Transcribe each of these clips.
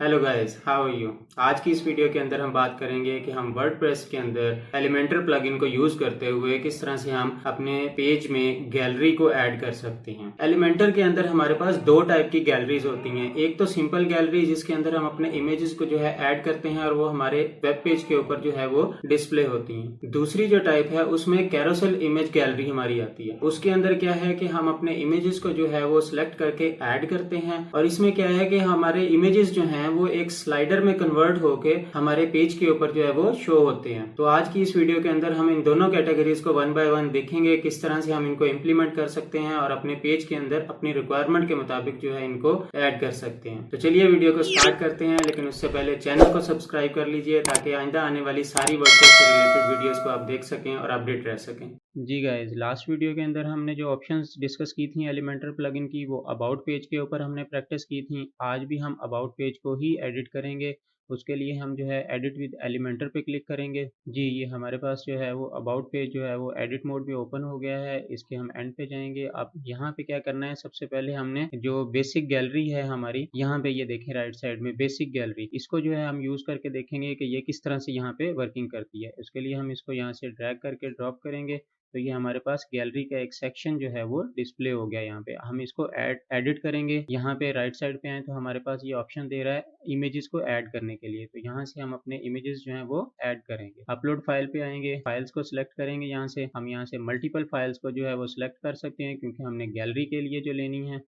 Hello guys, how are you. आज की इस वीडियो के अंदर हम बात करेंगे कि हम वर्डप्रेस के अंदर एलिमेंटर प्लगइन को यूज करते हुए किस तरह से हम अपने पेज में गैलरी को ऐड कर सकते हैं। एलिमेंटर के अंदर हमारे पास दो टाइप की गैलरीज होती हैं। एक तो सिंपल गैलरी जिसके अंदर हम अपने इमेजेस को जो है ऐड करते हैं और वो हमारे वेब पेज के ऊपर जो है वो डिस्प्ले होती हैं। दूसरी जो टाइप है उसमें कैरोसेल इमेज गैलरी हमारी आती है। उसके अंदर क्या है कि हम अपने इमेजेस को जो है वो सिलेक्ट करके ऐड करते हैं और इसमें क्या है कि हमारे इमेजेस जो हैं वो एक स्लाइडर में कन्वर्ट होके हमारे पेज के ऊपर जो है वो शो होते हैं। तो आज की इस वीडियो के अंदर हम इन दोनों कैटेगरीज को वन बाय वन देखेंगे, किस तरह से हम इनको इम्प्लीमेंट कर सकते हैं और अपने पेज के अंदर अपनी रिक्वायरमेंट के मुताबिक जो है इनको ऐड कर सकते हैं। तो चलिए वीडियो को स्टार्ट करते हैं, लेकिन उससे पहले चैनल को सब्सक्राइब कर लीजिए ताकि आइंदा आने वाली सारी वर्डप्रेस से रिलेटेड वीडियोस को आप देख सकें और अपडेट रह सकें। जी गाइस, लास्ट वीडियो के अंदर हमने जो ऑप्शंस डिस्कस की थी एलिमेंटर प्लगइन की, वो अबाउट पेज के ऊपर हमने प्रैक्टिस की थी। आज भी हम अबाउट पेज को ही एडिट करेंगे। उसके लिए हम जो है एडिट विद एलिमेंटर पे क्लिक करेंगे। जी, ये हमारे पास जो है वो अबाउट पेज जो है वो एडिट मोड में ओपन हो गया है। इसके हम एंड पे जाएंगे। अब यहाँ पे क्या करना है, सबसे पहले हमने जो बेसिक गैलरी है हमारी, यहाँ पे ये देखें राइट साइड में बेसिक गैलरी, इसको जो है हम यूज करके देखेंगे कि ये किस तरह से यहाँ पे वर्किंग करती है। उसके लिए हम इसको यहाँ से ड्रैग करके ड्रॉप करेंगे तो ये हमारे पास गैलरी का एक सेक्शन जो है वो डिस्प्ले हो गया। यहाँ पे हम इसको एडिट करेंगे। यहाँ पे राइट साइड पे आए तो हमारे पास ये ऑप्शन दे रहा है इमेजेस को ऐड करने के लिए। तो यहाँ से हम अपने इमेजेस जो है वो ऐड करेंगे। अपलोड फाइल पे आएंगे, फाइल्स को सिलेक्ट करेंगे। यहाँ से हम यहाँ से मल्टीपल फाइल्स को जो है वो सिलेक्ट कर सकते हैं क्योंकि हमने गैलरी के लिए जो लेनी है।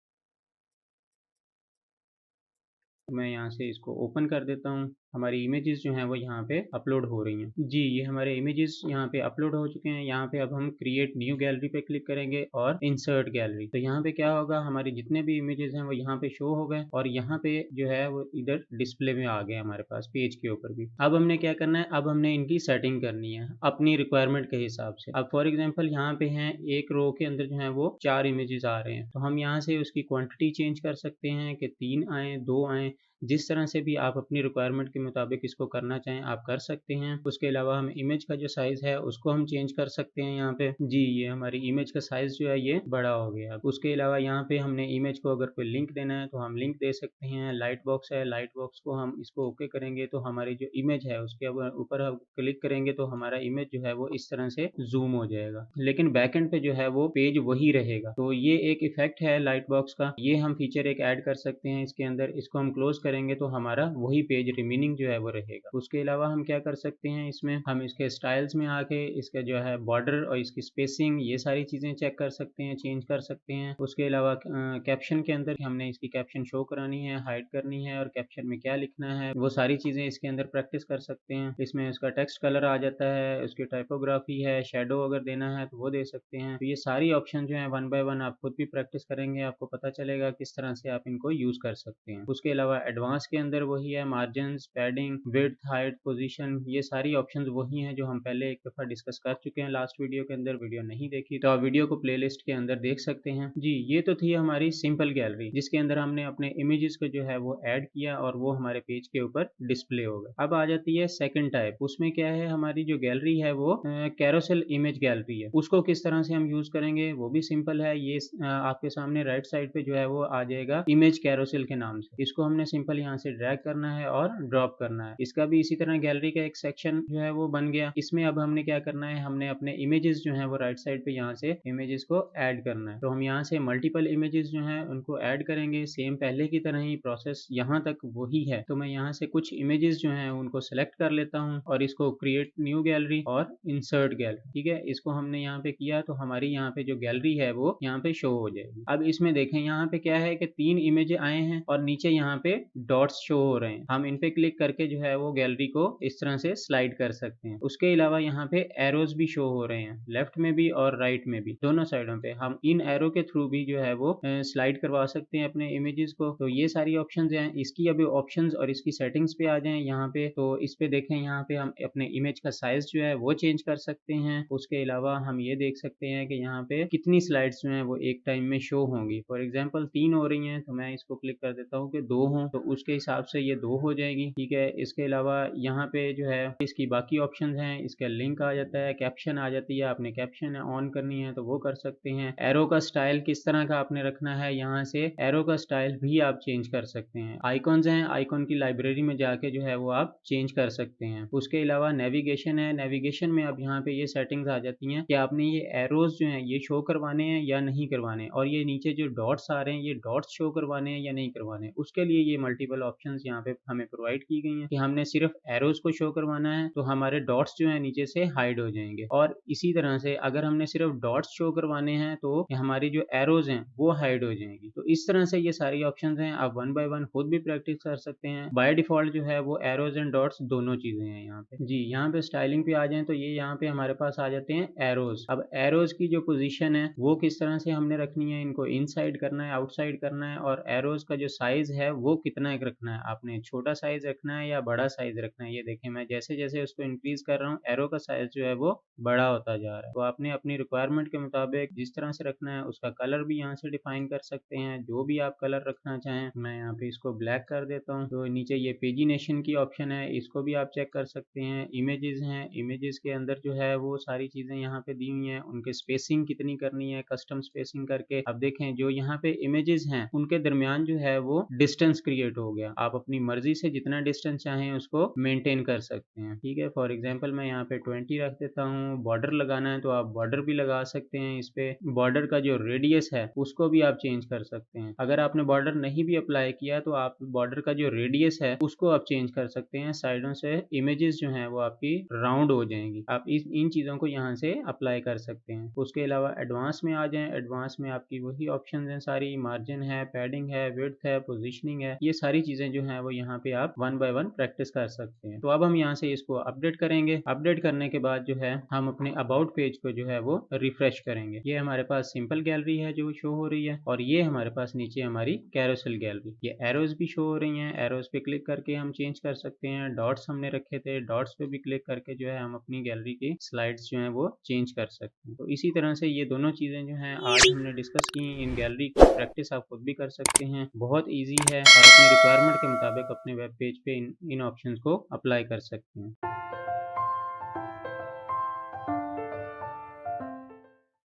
मैं यहाँ से इसको ओपन कर देता हूँ। हमारी इमेजेस जो हैं वो यहाँ पे अपलोड हो रही हैं। जी, ये हमारे इमेजेस यहाँ पे अपलोड हो चुके हैं। यहाँ पे अब हम क्रिएट न्यू गैलरी पे क्लिक करेंगे और इंसर्ट गैलरी। तो यहाँ पे क्या होगा, हमारे जितने भी इमेजेस हैं वो यहाँ पे शो हो गए और यहाँ पे जो है वो इधर डिस्प्ले में आ गए हमारे पास पेज के ऊपर भी। अब हमने क्या करना है, अब हमने इनकी सेटिंग करनी है अपनी रिक्वायरमेंट के हिसाब से। अब फॉर एग्जाम्पल यहाँ पे हैं एक रो के अंदर जो है वो 4 इमेजेस आ रहे हैं, तो हम यहाँ से उसकी क्वांटिटी चेंज कर सकते हैं कि 3 आए, 2 आए। जिस तरह से भी आप अपनी रिक्वायरमेंट के मुताबिक इसको करना चाहें आप कर सकते हैं। उसके अलावा हम इमेज का जो साइज़ है उसको हम चेंज कर सकते हैं यहाँ पे। जी, ये हमारी इमेज का साइज़ जो है ये बड़ा हो गया। उसके अलावा यहाँ पे हमने इमेज को अगर कोई लिंक देना है तो हम लिंक दे सकते हैं। लाइट बॉक्स है, लाइट बॉक्स को हम इसको ओके करेंगे तो हमारी जो इमेज है उसके ऊपर हम क्लिक करेंगे तो हमारा इमेज जो है वो इस तरह से जूम हो जाएगा, लेकिन बैकएंड पे जो है वो पेज वही रहेगा। तो ये एक इफेक्ट है लाइट बॉक्स का, ये हम फीचर एक ऐड कर सकते हैं इसके अंदर। इसको हम क्लोज करेंगे तो हमारा वही पेज रिमेनिंग जो है वो रहेगा। उसके अलावा हम क्या कर सकते हैं, इसमें हम इसके स्टाइल्स में आके इसका जो है बॉर्डर और इसकी स्पेसिंग ये सारी चीज़ें चेक कर सकते हैं, चेंज कर सकते हैं। उसके अलावा कैप्शन के अंदर हमने इसकी कैप्शन शो करानी है, हाइड करनी है और कैप्शन में क्या लिखना है वो सारी चीज़ें इसके अंदर प्रैक्टिस कर सकते हैं। इसमें उसका टेक्स्ट कलर आ जाता है, उसकी टाइपोग्राफी है, शेडो अगर देना है तो वो दे सकते हैं। तो ये सारी ऑप्शन जो है वन बाय वन आप खुद भी प्रैक्टिस करेंगे, आपको पता चलेगा किस तरह से आप इनको यूज कर सकते हैं। उसके अलावा एडवांस के अंदर वही है, margin, padding, width, height, position, ये सारी ऑप्शंस वही हैं जो हम पहले एक दफ़ा डिस्कस कर चुके हैं लास्ट वीडियो के अंदर। वीडियो नहीं देखी तो आप वीडियो को प्लेलिस्ट के अंदर देख सकते हैं। जी, ये तो थी हमारी सिंपल गैलरी जिसके अंदर हमने अपने इमेजेस को जो है वो ऐड किया और वो हमारे पेज के ऊपर डिस्प्ले हो गए। अब आ जाती है सेकंड टाइप। उसमें क्या है, हमारी जो गैलरी है वो कैरोसेल इमेज गैलरी है। उसको किस तरह से हम यूज करेंगे वो भी सिंपल है। ये आपके सामने राइट साइड पे जो है वो आ जाएगा इमेज कैरोसेल के नाम से। इसको हमने सिंपल यहाँ से ड्रैग करना है और ड्रॉप करना है। इसका भी इसी तरह गैलरी का एक सेक्शन जो है वो बन गया। इसमें अब हमने क्या करना है, हमने अपने इमेजेस जो है वो राइट साइड पे यहाँ से इमेजेस को ऐड करना है। तो हम यहाँ से मल्टीपल इमेजेस जो है उनको ऐड करेंगे। सेम पहले की तरह ही प्रोसेस यहाँ तक वही है। तो मैं यहाँ से कुछ इमेजेस जो है उनको सेलेक्ट कर लेता हूँ और इसको क्रिएट न्यू गैलरी और इंसर्ट गैलरी, ठीक है, इसको हमने यहाँ पे किया तो हमारी यहाँ पे जो गैलरी है वो यहाँ पे शो हो जाएगी। अब इसमें देखें यहाँ पे क्या है कि 3 इमेज आए हैं और नीचे यहाँ पे डॉट्स शो हो रहे हैं। हम इन पे क्लिक करके जो है वो गैलरी को इस तरह से स्लाइड कर सकते हैं। उसके अलावा यहाँ पे एरोज भी शो हो रहे हैं, लेफ्ट में भी और राइट में भी, दोनों साइडों पे। हम इन एरो के थ्रू भी जो है वो स्लाइड करवा सकते हैं अपने इमेजेस को। तो ये सारी ऑप्शंस हैं। इसकी अभी ऑप्शंस और इसकी सेटिंग्स पे आ जाएं यहाँ पे, तो इस पे देखें यहाँ पे हम अपने इमेज का साइज जो है वो चेंज कर सकते हैं। उसके अलावा हम ये देख सकते हैं कि यहाँ पे कितनी स्लाइड्स जो हैं वो एक टाइम में शो होंगी। फॉर एग्जांपल 3 हो रही हैं तो मैं इसको क्लिक कर देता हूँ कि 2 हों, तो उसके हिसाब से ये 2 हो जाएगी, ठीक ठीक है। इसके अलावा यहाँ पे जो है इसकी बाकी ऑप्शंस हैं, इसका लिंक आ जाता है, कैप्शन आ जाती है, आपने कैप्शन ऑन करनी है तो वो कर सकते हैं। एरो का स्टाइल किस तरह का आपने रखना है, यहाँ से एरो का स्टाइल भी आप चेंज कर सकते हैं। आइकॉन्स हैं, आइकॉन की लाइब्रेरी में जाके जो है वो आप चेंज कर सकते हैं। उसके अलावा नेविगेशन है, नेविगेशन में अब यहाँ पे ये सेटिंग्स आ जाती हैं कि आपने ये एरोज जो हैं ये शो करवाने हैं या नहीं करवाने, और ये नीचे जो डॉट्स आ रहे हैं ये डॉट्स शो करवाने हैं या नहीं करवाने। उसके लिए ये मल्टीपल ऑप्शंस यहाँ पे हमें प्रोवाइड की गई हैं कि हमने सिर्फ एरोज को शो करवाना है तो हमारे डॉट्स जो है नीचे से हाइड हो जाएंगे, और इसी तरह से अगर हमने सिर्फ डॉट्स शो करवाने हैं तो हमारी जो एरोज हैं वो हाइड हो जाएंगी। तो इस तरह से ये सारी ऑप्शंस हैं, आप वन बाय वन खुद भी प्रैक्टिस कर सकते हैं। बाय डिफॉल्ट जो है वो एरोज एंड डॉट्स दोनों चीजें हैं यहाँ पे। जी, यहाँ पे स्टाइलिंग पे आ जाए तो ये यहाँ पे हमारे पास आ जाते हैं एरोज। अब एरोज की जो पोजीशन है वो किस तरह से हमने रखनी है, इनको इनसाइड करना है, आउटसाइड करना है, और एरोज का जो साइज है वो कितना एक रखना है, आपने छोटा साइज रखना है या बड़ा साइज रखना है। ये देखें, मैं जैसे जैसे उसको इंक्रीज कर रहा हूँ एरो का साइज जो है वो बड़ा होता जा रहा है। तो आपने अपनी रिक्वायरमेंट के मुताबिक जिस तरह से रखना है उसका कलर भी यहाँ से डिफाइन कर सकते हैं, जो भी आप कलर रखना चाहें। मैं यहाँ पे इसको ब्लैक कर देता हूँ। तो नीचे ये पेजिनेशन की ऑप्शन है, इसको भी आप चेक कर सकते हैं। इमेजेस हैं, इमेजेस के अंदर जो है वो सारी चीजें यहाँ पे दी हुई हैं, उनके स्पेसिंग कितनी करनी है, कस्टम स्पेसिंग करके। अब देखें जो यहाँ पे इमेजेस हैं उनके दरमियान जो है वो डिस्टेंस क्रिएट हो गया। आप अपनी मर्जी से जितना डिस्टेंस चाहें उसको मेंटेन कर सकते हैं, ठीक है। फॉर एग्जांपल मैं यहाँ पे 20 रख देता हूँ। बॉर्डर लगाना है तो आप बॉर्डर भी लगा सकते हैं। इस पे बॉर्डर का जो रेडियस है उसको भी आप चेंज कर सकते हैं। अगर आपने बॉर्डर नहीं भी अप्लाई किया तो आप बॉर्डर का जो रेडियस है उसको आप चेंज कर सकते हैं। साइडों से इमेजेस जो है वो आपकी राउंड हो जाएंगी। आप इन चीजों को यहाँ से अप्लाई कर सकते हैं। उसके अलावा एडवांस में आ जाए, एडवांस में आपकी वही ऑप्शन है सारी, मार्जिन है, पैडिंग है, विड्थ है, पोजिशनिंग है, ये सारी चीजें जो है वो यहाँ पे आप वन बाय वन प्रैक्टिस कर सकते हैं। तो अब हम यहाँ से इसको अपडेट करेंगे। अपडेट करने के बाद जो है हम अपने अबाउट पेज को जो है वो रिफ्रेश करेंगे। ये हमारे पास सिंपल गैलरी है जो शो हो रही है, और ये हमारे पास नीचे हमारी कैरोसेल गैलरी। ये एरोज भी शो हो रही हैं, एरोज पे क्लिक करके हम चेंज कर सकते हैं। डॉट्स हमने रखे थे, डॉट्स पे भी क्लिक करके जो है हम अपनी गैलरी की स्लाइड्स जो है वो चेंज कर सकते हैं। तो इसी तरह से ये दोनों चीजें जो हैं आज हमने डिस्कस की। इन गैलरी की प्रैक्टिस आप खुद भी कर सकते हैं, बहुत ईजी है, और अपनी रिक्वायरमेंट के मुताबिक अपने वेब पेज पे इन ऑप्शंस को अप्लाई कर सकते हैं।